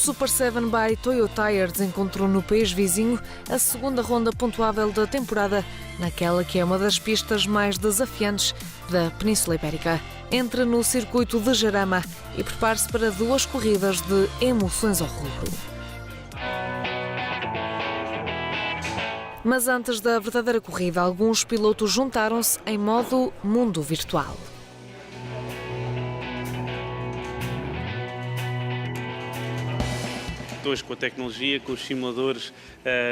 Super 7 by Toyo Tires encontrou no país vizinho a segunda ronda pontuável da temporada, naquela que é uma das pistas mais desafiantes da Península Ibérica. Entre no circuito de Jarama e prepare-se para 2 corridas de emoções ao rubro. Mas antes da verdadeira corrida, alguns pilotos juntaram-se em modo mundo virtual. Hoje, com a tecnologia, com os simuladores,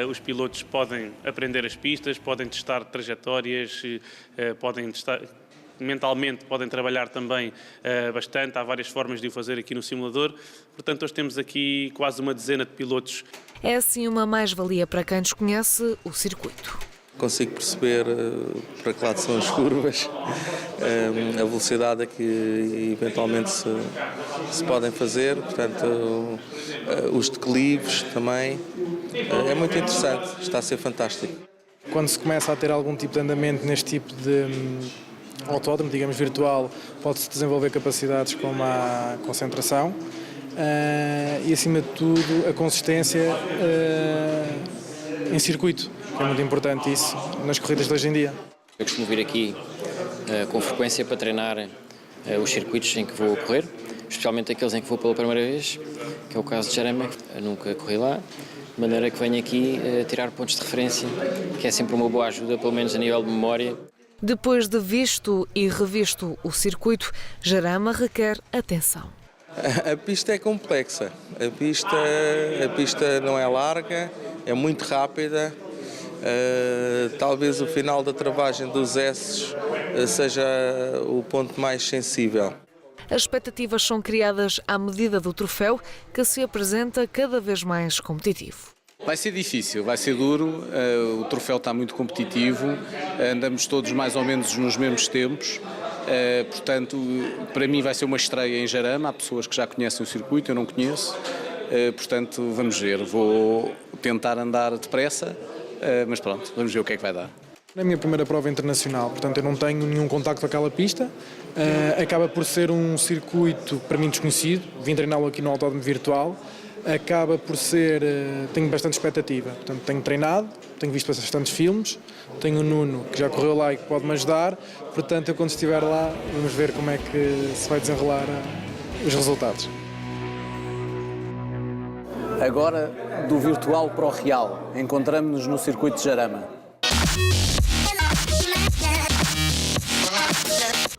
os pilotos podem aprender as pistas, podem testar trajetórias, mentalmente podem trabalhar também bastante. Há várias formas de o fazer aqui no simulador. Portanto, hoje temos aqui quase uma dezena de pilotos. É assim uma mais-valia para quem desconhece o circuito. Consigo perceber para que lado são as curvas, a velocidade a que eventualmente se podem fazer, portanto, os declives também. É muito interessante, está a ser fantástico. Quando se começa a ter algum tipo de andamento neste tipo de autódromo, digamos virtual, pode-se desenvolver capacidades como a concentração e, acima de tudo, a consistência em circuito, que é muito importante isso nas corridas de hoje em dia. Eu costumo vir aqui com frequência para treinar os circuitos em que vou correr, especialmente aqueles em que vou pela primeira vez, que é o caso de Jarama. Eu nunca corri lá, de maneira que venho aqui tirar pontos de referência, que é sempre uma boa ajuda, pelo menos a nível de memória. Depois de visto e revisto o circuito, Jarama requer atenção. A pista é complexa, a pista não é larga, é muito rápida. Talvez o final da travagem dos S seja o ponto mais sensível. As expectativas são criadas à medida do troféu, que se apresenta cada vez mais competitivo. Vai ser difícil, vai ser duro, o troféu está muito competitivo, andamos todos mais ou menos nos mesmos tempos, portanto, para mim vai ser uma estreia em Jarama, há pessoas que já conhecem o circuito, eu não conheço, portanto, vamos ver, vou tentar andar depressa, mas pronto, vamos ver o que é que vai dar. É a minha primeira prova internacional, portanto eu não tenho nenhum contacto com aquela pista, acaba por ser um circuito para mim desconhecido, vim treiná-lo aqui no autódromo virtual, acaba por ser, tenho bastante expectativa, portanto tenho treinado, tenho visto bastantes filmes, tenho o Nuno que já correu lá e que pode me ajudar, portanto eu quando estiver lá vamos ver como é que se vai desenrolar os resultados. Agora do virtual para o real, encontramos-nos no circuito de Jarama.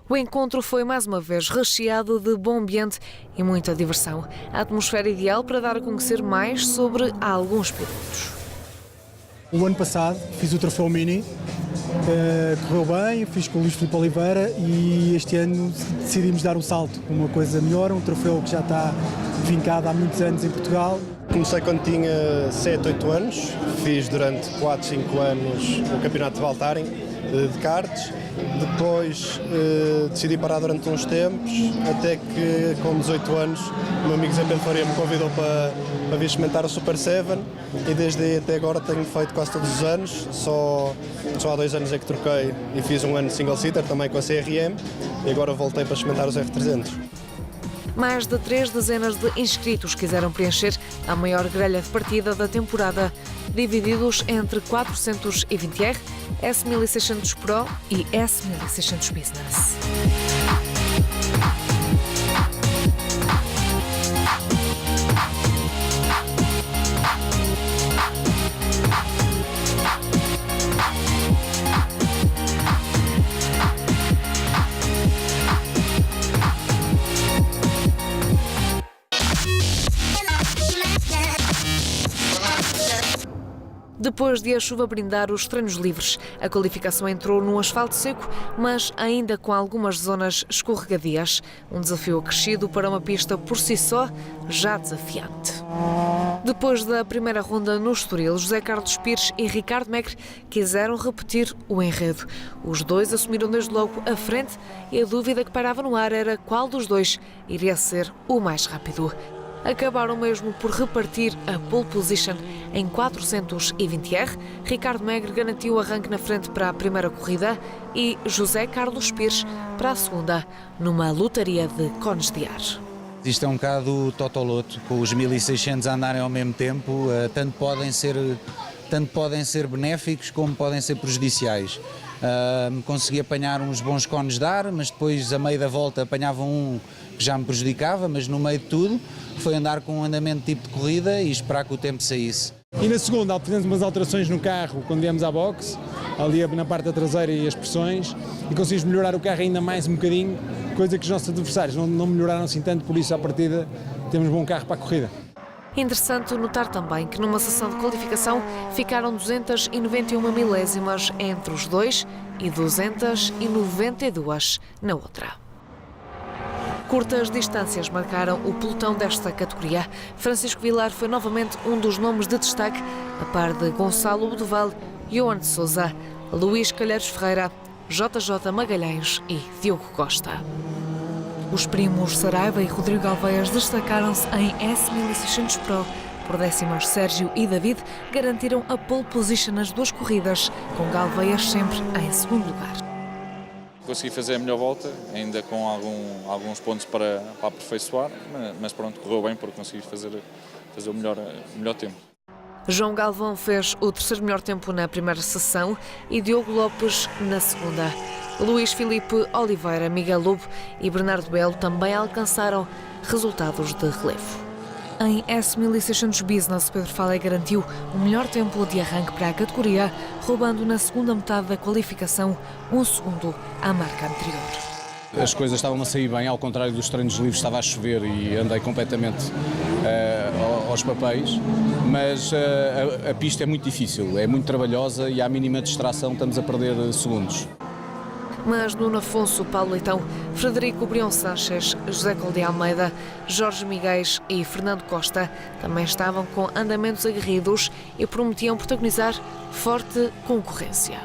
O encontro foi mais uma vez recheado de bom ambiente e muita diversão. A atmosfera ideal para dar a conhecer mais sobre alguns pilotos. O ano passado fiz o troféu Mini, correu bem, fiz com o Luís Filipe Oliveira e este ano decidimos dar um salto, uma coisa melhor, um troféu que já está vincado há muitos anos em Portugal. Comecei quando tinha 7, 8 anos, fiz durante 4, 5 anos o campeonato de Valtarin de karts. Depois decidi parar durante uns tempos, até que com 18 anos o meu amigo Zé Pedro Faria me convidou para vir experimentar o Super 7 e desde aí até agora tenho feito quase todos os anos, só há 2 anos é que troquei e fiz um ano de single seater também com a CRM e agora voltei para experimentar os R300. Mais de 3 dezenas de inscritos quiseram preencher a maior grelha de partida da temporada, divididos entre 420R, S1600 Pro e S1600 Business. Depois de a chuva brindar os treinos livres, a qualificação entrou num asfalto seco, mas ainda com algumas zonas escorregadias. Um desafio acrescido para uma pista por si só já desafiante. Depois da primeira ronda no Estoril, José Carlos Pires e Ricardo Megre quiseram repetir o enredo. Os dois assumiram desde logo a frente e a dúvida que pairava no ar era qual dos dois iria ser o mais rápido. Acabaram mesmo por repartir a pole position em 420R. Ricardo Megre garantiu o arranque na frente para a primeira corrida e José Carlos Pires para a segunda, numa lotaria de cones de ar. Isto é um bocado totoloto, com os 1600 a andarem ao mesmo tempo, tanto podem ser benéficos como podem ser prejudiciais. Consegui apanhar uns bons cones de ar, mas depois a meio da volta apanhava um que já me prejudicava, mas no meio de tudo foi andar com um andamento tipo de corrida e esperar que o tempo saísse. E na segunda fizemos umas alterações no carro quando viemos à boxe, ali na parte da traseira e as pressões, e conseguimos melhorar o carro ainda mais um bocadinho, coisa que os nossos adversários não melhoraram assim tanto, por isso à partida temos um bom carro para a corrida. Interessante notar também que numa sessão de qualificação ficaram 291 milésimas entre os dois e 292 na outra. Curtas distâncias marcaram o pelotão desta categoria. Francisco Vilar foi novamente um dos nomes de destaque, a par de Gonçalo Bodoval, Johan de Sousa, Luís Calheiros Ferreira, JJ Magalhães e Diogo Costa. Os primos Saraiva e Rodrigo Galveias destacaram-se em S1600 Pro. Por décimos, Sérgio e David garantiram a pole position nas duas corridas, com Galveias sempre em segundo lugar. Consegui fazer a melhor volta, ainda com alguns pontos para aperfeiçoar, mas pronto, correu bem porque consegui fazer o melhor tempo. João Galvão fez o terceiro melhor tempo na primeira sessão e Diogo Lopes na segunda. Luís Filipe Oliveira, Miguel Lobo e Bernardo Belo também alcançaram resultados de relevo. Em S1600 Business, Pedro Falé garantiu o melhor tempo de arranque para a categoria, roubando na segunda metade da qualificação 1 segundo à marca anterior. As coisas estavam a sair bem, ao contrário dos treinos livres, estava a chover e andei completamente aos papéis, mas a pista é muito difícil, é muito trabalhosa e à mínima distração estamos a perder segundos. Mas Nuno Afonso, Paulo Leitão, Frederico Brion Sanches, José Colde Almeida, Jorge Miguel e Fernando Costa também estavam com andamentos aguerridos e prometiam protagonizar forte concorrência.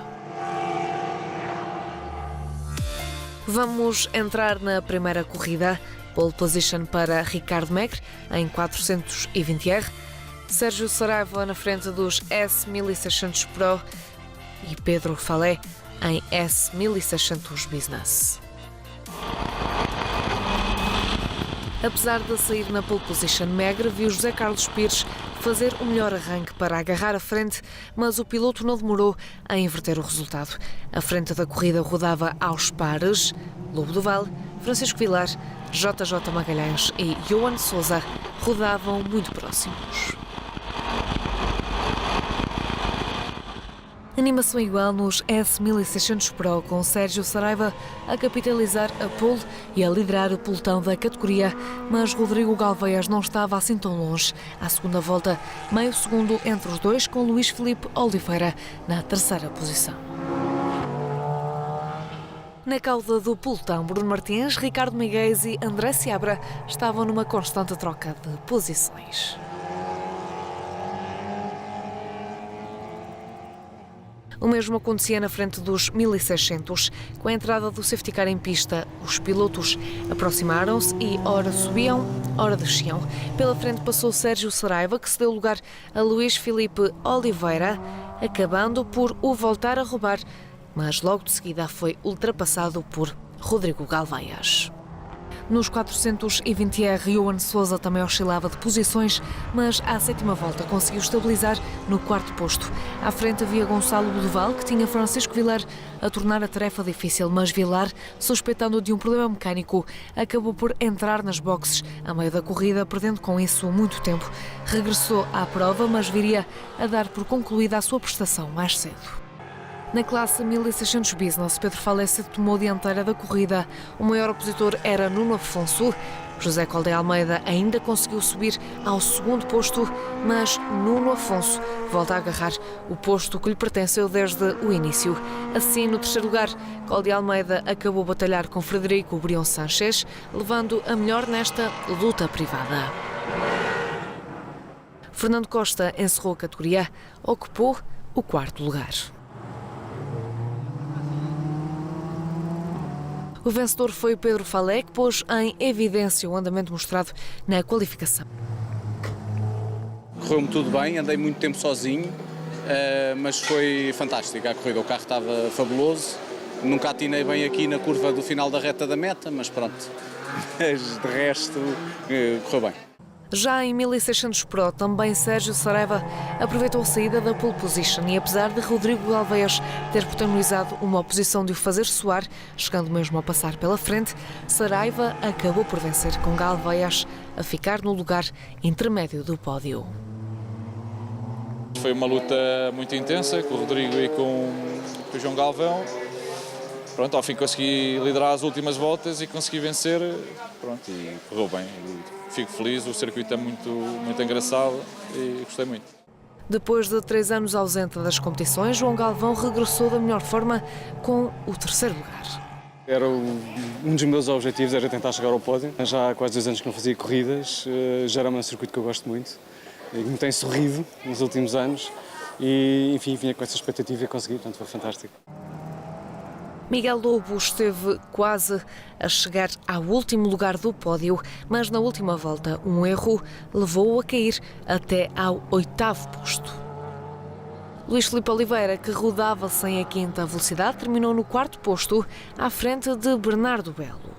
Vamos entrar na primeira corrida. Pole position para Ricardo Megre em 420R. Sérgio Saraiva na frente dos S1600 Pro e Pedro Falé em S1600 Business. Apesar de sair na pole position, Megre viu José Carlos Pires fazer o melhor arranque para agarrar a frente, mas o piloto não demorou a inverter o resultado. A frente da corrida rodava aos pares. Lobo do Vale, Francisco Vilar, JJ Magalhães e Johan de Sousa rodavam muito próximos. Animação igual nos S1600 Pro, com Sérgio Saraiva a capitalizar a pole e a liderar o pelotão da categoria, mas Rodrigo Galveias não estava assim tão longe. À segunda volta, meio segundo entre os dois, com Luís Filipe Oliveira na terceira posição. Na cauda do pelotão, Bruno Martins, Ricardo Miguel e André Seabra estavam numa constante troca de posições. O mesmo acontecia na frente dos 1600. Com a entrada do safety car em pista, os pilotos aproximaram-se e ora subiam, ora desciam. Pela frente passou Sérgio Saraiva, que cedeu lugar a Luís Filipe Oliveira, acabando por o voltar a roubar, mas logo de seguida foi ultrapassado por Rodrigo Galveias. Nos 420R, Johan de Sousa também oscilava de posições, mas à sétima volta conseguiu estabilizar no quarto posto. À frente havia Gonçalo Bodoval, que tinha Francisco Vilar a tornar a tarefa difícil, mas Vilar, suspeitando de um problema mecânico, acabou por entrar nas boxes a meio da corrida, perdendo com isso muito tempo. Regressou à prova, mas viria a dar por concluída a sua prestação mais cedo. Na classe 1600 Business, Pedro Falé tomou a dianteira da corrida. O maior opositor era Nuno Afonso. José Colde Almeida ainda conseguiu subir ao segundo posto, mas Nuno Afonso volta a agarrar o posto que lhe pertenceu desde o início. Assim, no terceiro lugar, Colde Almeida acabou a batalhar com Frederico Brion Sanches, levando a melhor nesta luta privada. Fernando Costa encerrou a categoria, ocupou o quarto lugar. O vencedor foi o Pedro Falé, que pôs em evidência o andamento mostrado na qualificação. Correu-me tudo bem, andei muito tempo sozinho, mas foi fantástica a corrida. O carro estava fabuloso, Nunca atinei bem aqui na curva do final da reta da meta, mas pronto, de resto correu bem. Já em 1600 Pro, também Sérgio Saraiva aproveitou a saída da pole position e, apesar de Rodrigo Galveias ter protagonizado uma oposição de o fazer suar, chegando mesmo a passar pela frente, Saraiva acabou por vencer, com Galveias a ficar no lugar intermédio do pódio. Foi uma luta muito intensa com o Rodrigo e com o João Galvão. Pronto, ao fim consegui liderar as últimas voltas e consegui vencer, pronto, e correu bem. Fico feliz, o circuito é muito engraçado e gostei muito. Depois de 3 anos ausente das competições, João Galvão regressou da melhor forma com o 3º lugar. Era um dos meus objetivos, era tentar chegar ao pódio. Já há quase 2 anos que não fazia corridas, já era um circuito que eu gosto muito e me tem sorrido nos últimos anos e, enfim, vinha com essa expectativa e consegui, portanto foi fantástico. Miguel Lobo esteve quase a chegar ao último lugar do pódio, mas na última volta um erro levou-o a cair até ao 8º posto. Luís Filipe Oliveira, que rodava sem a 5ª velocidade, terminou no 4º posto, à frente de Bernardo Belo.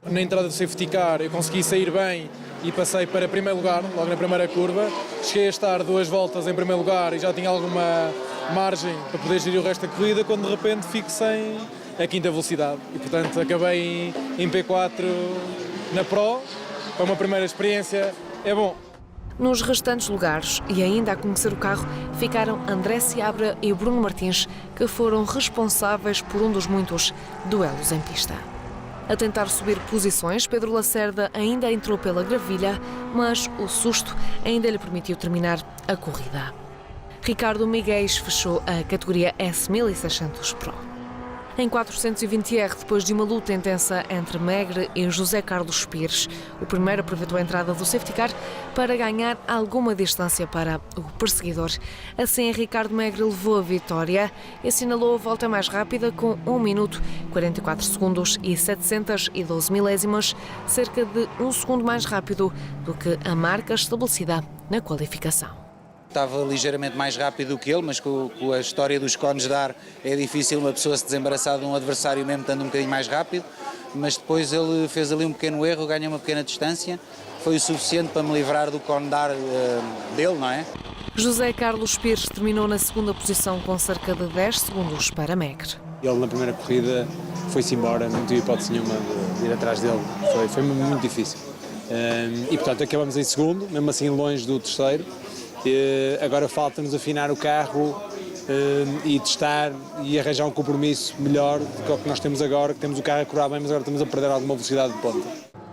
Na entrada do safety car eu consegui sair bem e passei para primeiro lugar, logo na primeira curva. Cheguei a estar 2 voltas em primeiro lugar e já tinha alguma margem para poder gerir o resto da corrida, quando de repente fico sem a 5ª velocidade. E portanto acabei em P4 na Pro. Foi uma primeira experiência, é bom. Nos restantes lugares, e ainda a conhecer o carro, ficaram André Seabra e Bruno Martins, que foram responsáveis por um dos muitos duelos em pista. A tentar subir posições, Pedro Lacerda ainda entrou pela gravilha, mas o susto ainda lhe permitiu terminar a corrida. Ricardo Miguel fechou a categoria S1600 Pro. Em 420R, depois de uma luta intensa entre Megre e José Carlos Pires, o primeiro aproveitou a entrada do safety car para ganhar alguma distância para o perseguidor. Assim, Ricardo Megre levou a vitória e assinalou a volta mais rápida com 1 minuto, 44 segundos e 712 milésimas, cerca de 1 segundo mais rápido do que a marca estabelecida na qualificação. Estava ligeiramente mais rápido que ele, mas com a história dos cones de ar é difícil uma pessoa se desembaraçar de um adversário mesmo estando um bocadinho mais rápido, mas depois ele fez ali um pequeno erro, ganhou uma pequena distância, foi o suficiente para me livrar do cone de ar dele, não é? José Carlos Pires terminou na 2ª posição com cerca de 10 segundos para Megre. Ele na primeira corrida foi-se embora, não tive hipótese nenhuma de ir atrás dele, foi muito difícil. E portanto acabamos em segundo, mesmo assim longe do terceiro. Agora falta-nos afinar o carro e testar e arranjar um compromisso melhor do que o que nós temos agora, que temos o carro a correr bem, mas agora estamos a perder alguma velocidade de ponta.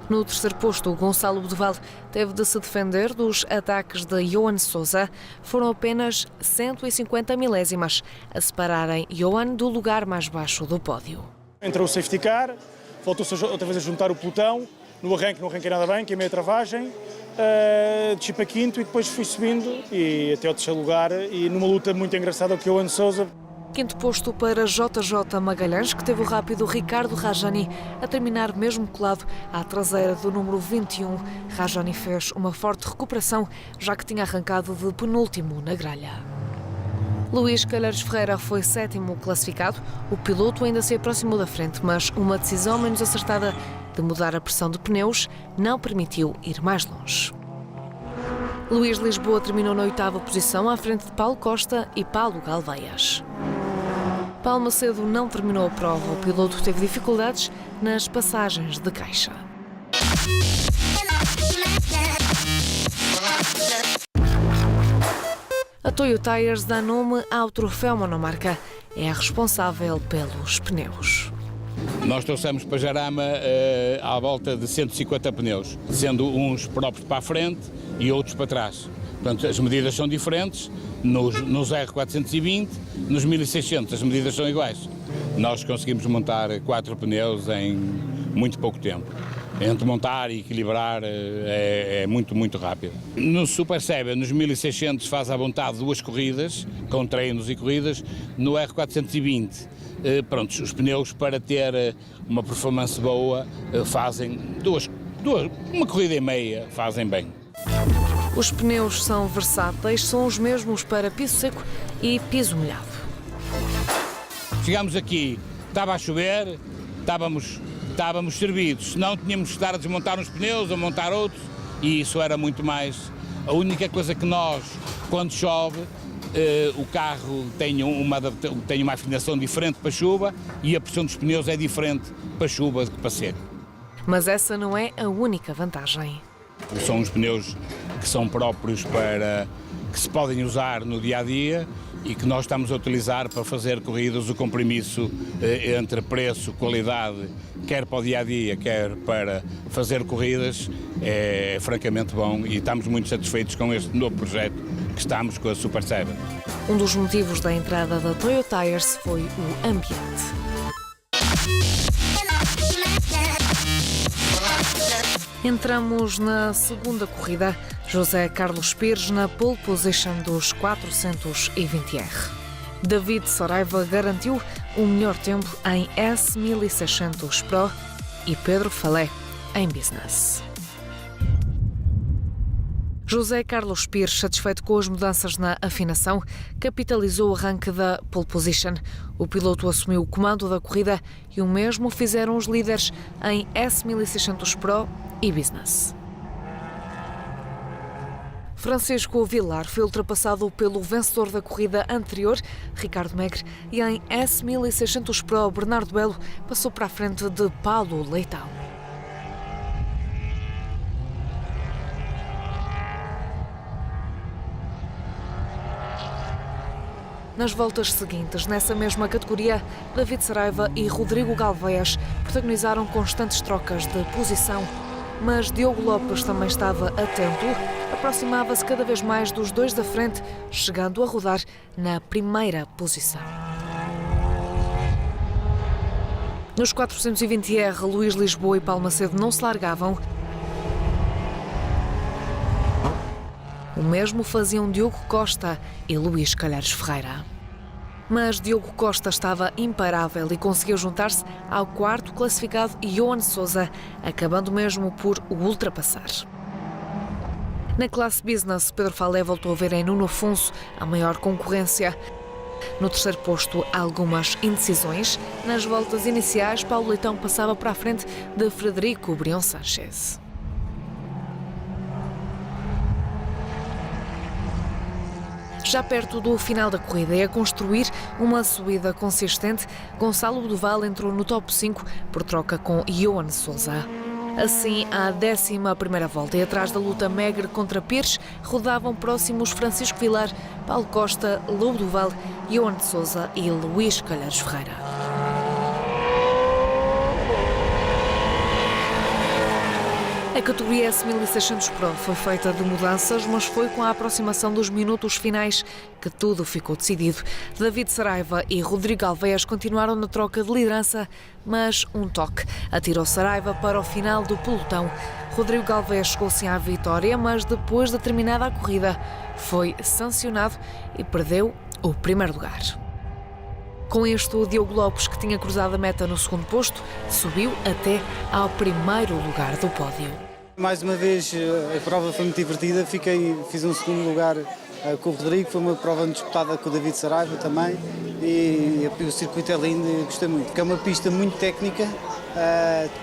No 3º posto, o Gonçalo Bodeval teve de se defender dos ataques de Johan Sousa. Foram apenas 150 milésimas a separarem Johan do lugar mais baixo do pódio. Entrou o safety car, voltou-se outra vez a juntar o pelotão. No arranque não arranquei nada bem, queimei a travagem, desci para 5º e depois fui subindo e até ao 3º lugar e numa luta muito engraçada com o Johan Sousa. 5º posto para JJ Magalhães, que teve o rápido Ricardo Rajani a terminar mesmo colado à traseira do número 21. Rajani fez uma forte recuperação, já que tinha arrancado de penúltimo na grelha. Luís Calheiros Ferreira foi 7º classificado. O piloto ainda se aproximou da frente, mas uma decisão menos acertada de mudar a pressão de pneus não permitiu ir mais longe. Luís Lisboa terminou na 8ª posição, à frente de Paulo Costa e Paulo Galveias. Paulo Macedo não terminou a prova. O piloto teve dificuldades nas passagens de caixa. A Toyo Tires dá nome ao troféu monomarca. É a responsável pelos pneus. Nós trouxemos para Jarama à volta de 150 pneus, sendo uns próprios para a frente e outros para trás. Portanto, as medidas são diferentes, nos R420, nos 1600 as medidas são iguais. Nós conseguimos montar 4 pneus em muito pouco tempo. Entre montar e equilibrar é muito rápido. No Super Seven, nos 1600, faz à vontade 2 corridas, com treinos e corridas. No R420, os pneus para ter uma performance boa fazem uma corrida e meia, fazem bem. Os pneus são versáteis, são os mesmos para piso seco e piso molhado. Chegamos aqui estava a chover, estávamos servidos, senão tínhamos que estar a desmontar uns pneus, a montar outros, e isso era muito mais. A única coisa que nós, quando chove, o carro tem uma afinação diferente para chuva e a pressão dos pneus é diferente para chuva do que para seco. Mas essa não é a única vantagem. São uns pneus que são próprios que se podem usar no dia-a-dia e que nós estamos a utilizar para fazer corridas. O compromisso entre preço, qualidade, quer para o dia-a-dia, quer para fazer corridas, é francamente bom e estamos muito satisfeitos com este novo projeto que estamos com a Super 7. Um dos motivos da entrada da Toyo Tires foi o ambiente. Entramos na segunda corrida. José Carlos Pires na pole position dos 420R. David Saraiva garantiu o melhor tempo em S1600 Pro e Pedro Falé em Business. José Carlos Pires, satisfeito com as mudanças na afinação, capitalizou o arranque da pole position. O piloto assumiu o comando da corrida e o mesmo fizeram os líderes em S1600 Pro e Business. Francisco Vilar foi ultrapassado pelo vencedor da corrida anterior, Ricardo Megre, e em S1600 Pro, Bernardo Belo passou para a frente de Paulo Leitão. Nas voltas seguintes, nessa mesma categoria, David Saraiva e Rodrigo Galveias protagonizaram constantes trocas de posição, mas Diogo Lopes também estava atento, aproximava-se cada vez mais dos dois da frente, chegando a rodar na primeira posição. Nos 420R, Luís Lisboa e Paulo Macedo não se largavam. O mesmo faziam Diogo Costa e Luís Calheiros Ferreira. Mas Diogo Costa estava imparável e conseguiu juntar-se ao quarto classificado Johan Sousa, acabando mesmo por o ultrapassar. Na classe Business, Pedro Falé voltou a ver em Nuno Afonso a maior concorrência. No terceiro posto, algumas indecisões. Nas voltas iniciais, Paulo Leitão passava para a frente de Frederico Brion Sanchez. Já perto do final da corrida e a construir uma subida consistente, Gonçalo Duval entrou no top 5 por troca com Johan Sousa. Assim, à 11ª volta e atrás da luta Megre contra Pires, rodavam próximos Francisco Vilar, Paulo Costa, Lobo Duval, Johan Sousa e Luís Calheiros Ferreira. A categoria S1600 Pro foi feita de mudanças, mas foi com a aproximação dos minutos finais que tudo ficou decidido. David Saraiva e Rodrigo Galveias continuaram na troca de liderança, mas um toque atirou Saraiva para o final do pelotão. Rodrigo Galveias chegou-se à vitória, mas depois de terminada a corrida foi sancionado e perdeu o primeiro lugar. Com isto, o Diogo Lopes, que tinha cruzado a meta no segundo posto, subiu até ao primeiro lugar do pódio. Mais uma vez, a prova foi muito divertida, fiz um segundo lugar com o Rodrigo, foi uma prova disputada com o David Saraiva também, e o circuito é lindo e gostei muito, porque é uma pista muito técnica,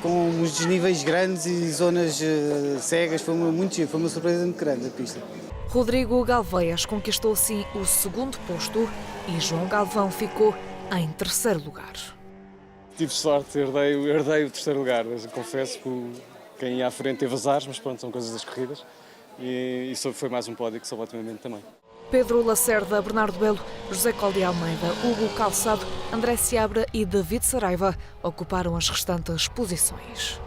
com uns desníveis grandes e zonas cegas, foi uma surpresa muito grande a pista. Rodrigo Galveias conquistou assim o segundo posto e João Galvão ficou em terceiro lugar. Tive sorte, herdei o terceiro lugar, mas confesso que quem ia à frente teve azares, mas pronto, são coisas das corridas e isso foi mais um pódio que soube otimamente também. Pedro Lacerda, Bernardo Belo, José Colde Almeida, Hugo Calçado, André Seabra e David Saraiva ocuparam as restantes posições.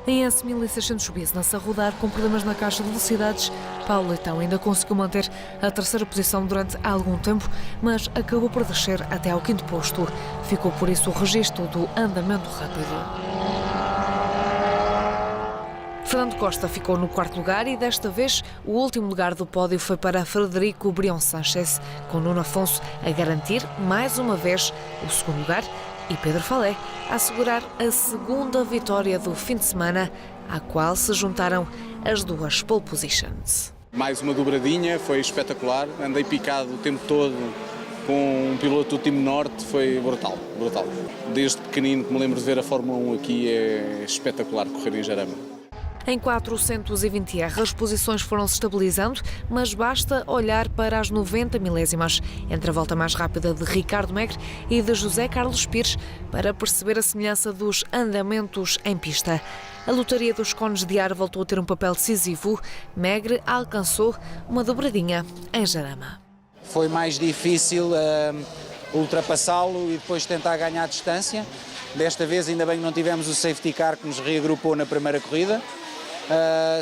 Em S1600 Business, a rodar com problemas na caixa de velocidades, Paulo Leitão ainda conseguiu manter a terceira posição durante algum tempo, mas acabou por descer até ao quinto posto. Ficou por isso o registro do andamento rápido. Fernando Costa ficou no quarto lugar e desta vez o último lugar do pódio foi para Frederico Brion Sanchez, com Nuno Afonso a garantir mais uma vez o segundo lugar e Pedro Falé a assegurar a segunda vitória do fim de semana, à qual se juntaram as duas pole positions. Mais uma dobradinha, foi espetacular, andei picado o tempo todo com um piloto do time Norte, foi brutal, brutal. Desde pequenino que me lembro de ver a Fórmula 1 aqui, é espetacular correr em Jarama. Em 420 R, as posições foram-se estabilizando, mas basta olhar para as 90 milésimas entre a volta mais rápida de Ricardo Megre e de José Carlos Pires para perceber a semelhança dos andamentos em pista. A lotaria dos cones de ar voltou a ter um papel decisivo. Megre alcançou uma dobradinha em Jarama. Foi mais difícil ultrapassá-lo e depois tentar ganhar distância. Desta vez ainda bem que não tivemos o safety car que nos reagrupou na primeira corrida.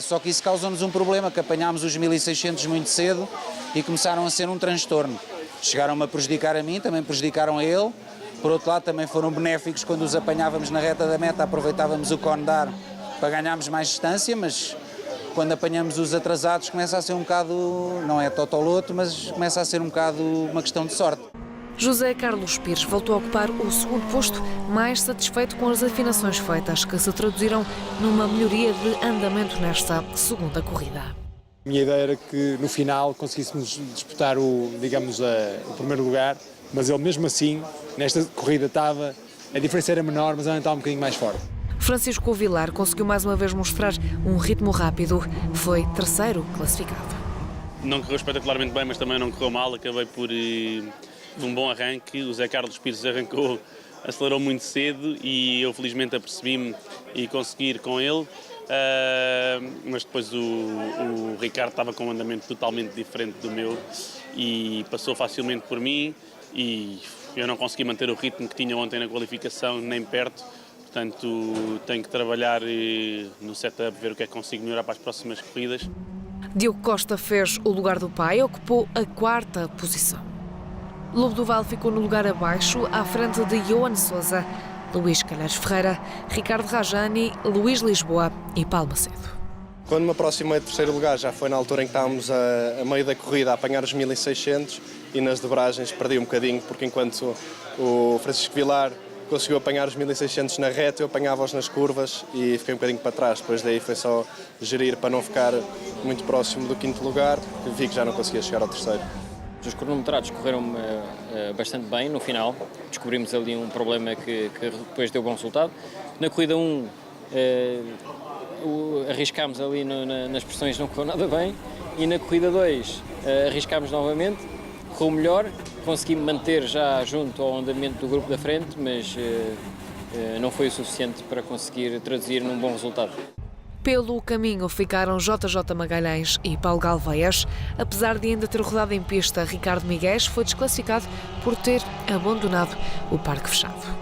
Só que isso causou-nos um problema, que apanhámos os 1600 muito cedo e começaram a ser um transtorno. Chegaram-me a prejudicar a mim, também prejudicaram a ele. Por outro lado, também foram benéficos quando os apanhávamos na reta da meta, aproveitávamos o cone de ar para ganharmos mais distância, mas quando apanhamos os atrasados começa a ser um bocado, não é totoloto, mas começa a ser um bocado uma questão de sorte. José Carlos Pires voltou a ocupar o segundo posto, mais satisfeito com as afinações feitas, que se traduziram numa melhoria de andamento nesta segunda corrida. A minha ideia era que no final conseguíssemos disputar o primeiro lugar, mas ele mesmo assim, nesta corrida a diferença era menor, mas ainda estava um bocadinho mais forte. Francisco Vilar conseguiu mais uma vez mostrar um ritmo rápido. Foi terceiro classificado. Não correu espetacularmente bem, mas também não correu mal. Acabei por um bom arranque. O Zé Carlos Pires arrancou, acelerou muito cedo e eu felizmente apercebi-me e consegui ir com ele. Mas depois o Ricardo estava com um andamento totalmente diferente do meu e passou facilmente por mim e eu não consegui manter o ritmo que tinha ontem na qualificação, nem perto. Portanto, tenho que trabalhar no setup, ver o que é que consigo melhorar para as próximas corridas. Diogo Costa fez o lugar do pai, ocupou a quarta posição. Lobo do Val ficou no lugar abaixo, à frente de Johan Sousa, Luís Calheiros Ferreira, Ricardo Rajani, Luís Lisboa e Paulo Macedo. Quando me aproximei de terceiro lugar, já foi na altura em que estávamos a meio da corrida a apanhar os 1600 e nas dobragens perdi um bocadinho, porque enquanto o Francisco Vilar conseguiu apanhar os 1600 na reta, eu apanhava-os nas curvas e fiquei um bocadinho para trás. Depois daí foi só gerir para não ficar muito próximo do quinto lugar, porque vi que já não conseguia chegar ao terceiro. Os cronometrados correram bastante bem no final, descobrimos ali um problema que depois deu bom resultado. Na corrida 1 arriscámos ali nas pressões, não correu nada bem, e na corrida 2 arriscámos novamente, correu melhor, consegui me manter já junto ao andamento do grupo da frente, mas não foi o suficiente para conseguir traduzir num bom resultado. Pelo caminho ficaram JJ Magalhães e Paulo Galveias. Apesar de ainda ter rodado em pista, Ricardo Miguel foi desclassificado por ter abandonado o parque fechado.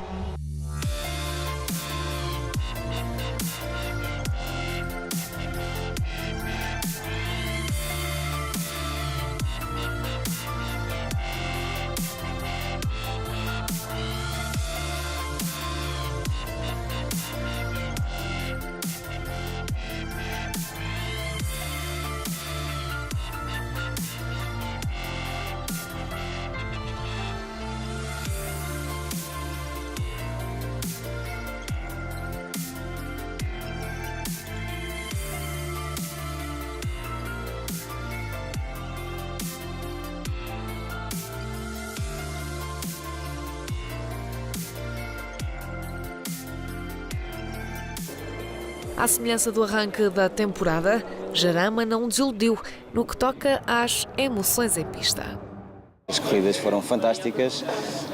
À semelhança do arranque da temporada, Jarama não desiludiu no que toca às emoções em pista. As corridas foram fantásticas,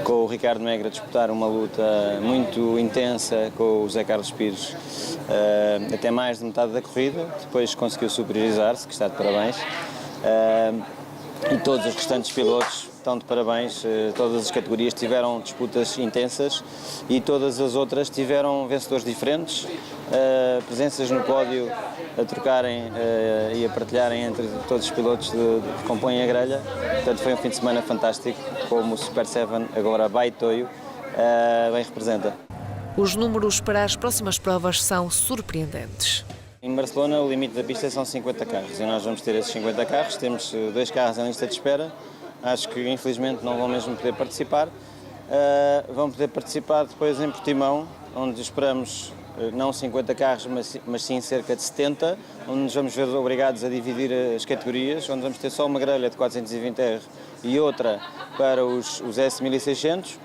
com o Ricardo Megre a disputar uma luta muito intensa com o Zé Carlos Pires até mais de metade da corrida, depois conseguiu superiorizar-se, que está de parabéns, e todos os restantes pilotos estão de parabéns. Todas as categorias tiveram disputas intensas e todas as outras tiveram vencedores diferentes, presenças no pódio a trocarem e a partilharem entre todos os pilotos que compõem a grelha. Portanto, foi um fim de semana fantástico, como o Super 7 agora by Toyo bem representa. Os números para as próximas provas são surpreendentes. Em Barcelona o limite da pista são 50 carros e nós vamos ter esses 50 carros, temos 2 carros em lista de espera. Acho que infelizmente não vão mesmo poder participar. Vão poder participar depois em Portimão, onde esperamos não 50 carros, mas sim cerca de 70, onde nos vamos ver obrigados a dividir as categorias, onde vamos ter só uma grelha de 420R e outra para os S1600.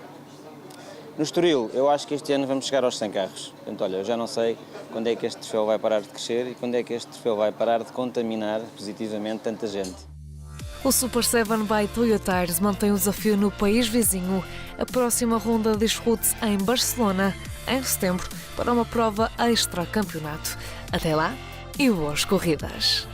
No Estoril, eu acho que este ano vamos chegar aos 100 carros. Portanto, olha, eu já não sei quando é que este troféu vai parar de crescer e quando é que este troféu vai parar de contaminar positivamente tanta gente. O Super 7 by Toyotaires mantém o desafio no país vizinho. A próxima ronda discute-se em Barcelona, em setembro, para uma prova extra-campeonato. Até lá e boas corridas!